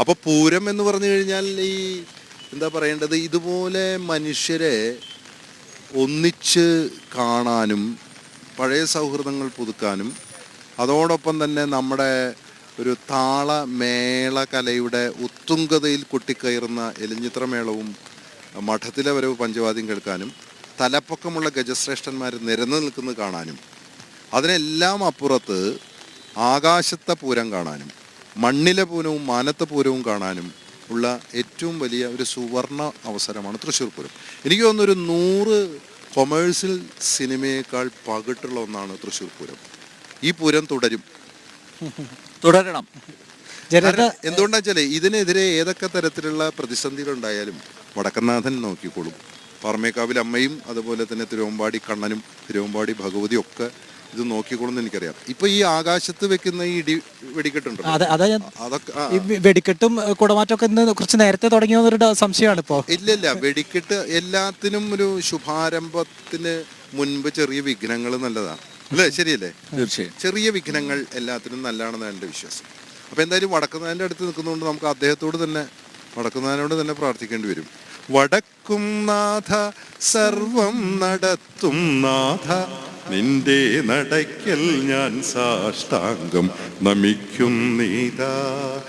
അപ്പോൾ പൂരം എന്ന് പറഞ്ഞു കഴിഞ്ഞാൽ ഈ എന്താ പറയേണ്ടത്, ഇതുപോലെ മനുഷ്യരെ ഒന്നിച്ച് കാണാനും പഴയ സൗഹൃദങ്ങൾ പുതുക്കാനും അതോടൊപ്പം തന്നെ നമ്മുടെ ഒരു താളമേള കലയുടെ ഉത്തുംഗതയിൽ കൊട്ടിക്കയറുന്ന എലിഞ്ഞിത്ര മേളവും മഠത്തിലെ വരവ് പഞ്ചവാദ്യം കേൾക്കാനും തലപ്പൊക്കമുള്ള ഗജശ്രേഷ്ഠന്മാർ നിരന്നു നിൽക്കുന്നത് കാണാനും അതിനെല്ലാം അപ്പുറത്ത് ആകാശത്തെ പൂരം കാണാനും മണ്ണിലെ പൂരവും മാനത്തെ പൂരവും കാണാനും ഉള്ള ഏറ്റവും വലിയ ഒരു സുവർണ അവസരമാണ് തൃശ്ശൂർ പൂരം. എനിക്ക് തോന്നുന്നു ഒരു 100 കൊമേഴ്സ്യൽ സിനിമയേക്കാൾ പകിട്ടുള്ള ഒന്നാണ് തൃശ്ശൂർ പൂരം. ഈ പൂരം തുടരണം. എന്തുകൊണ്ടാ വെച്ചാൽ ഇതിനെതിരെ ഏതൊക്കെ തരത്തിലുള്ള പ്രതിസന്ധികൾ ഉണ്ടായാലും വടക്കനാഥൻ നോക്കിക്കോളും. പാറമേക്കാവിൽ അമ്മയും അതുപോലെ തന്നെ തിരുവമ്പാടി കണ്ണനും തിരുവമ്പാടി ഭഗവതിയും ഒക്കെ ഇത് നോക്കിക്കോളും എനിക്കറിയാം. ഇപ്പൊ ഈ ആകാശത്ത് വെക്കുന്ന ഈ ഇടി വെടിക്കെട്ടുണ്ടോ, അതൊക്കെ വെടിക്കെട്ടും കുടമാറ്റമൊക്കെ കുറച്ച് നേരത്തെ തുടങ്ങിയൊരു സംശയമാണ് ഇപ്പോ. ഇല്ല, വെടിക്കെട്ട് എല്ലാത്തിനും ഒരു ശുഭാരംഭത്തിന് മുൻപ് ചെറിയ വിഘ്നങ്ങൾ നല്ലതാണ് അല്ലേ? ശരിയല്ലേ? തീർച്ചയായും ചെറിയ വിഘ്നങ്ങൾ എല്ലാത്തിനും നല്ലതാണെന്ന് എൻ്റെ വിശ്വാസം. അപ്പോൾ എന്തായാലും വടക്കുന്നാഥൻ്റെ അടുത്ത് നിൽക്കുന്നതുകൊണ്ട് നമുക്ക് വടക്കുന്നാഥനോട് തന്നെ പ്രാർത്ഥിക്കേണ്ടി വരും. വടക്കും നാഥ സർവം നടത്തും നാഥ, നിന്റെ നടയ്ക്കൽ ഞാൻ സാഷ്ടാംഗം നമിക്കും നീതാ.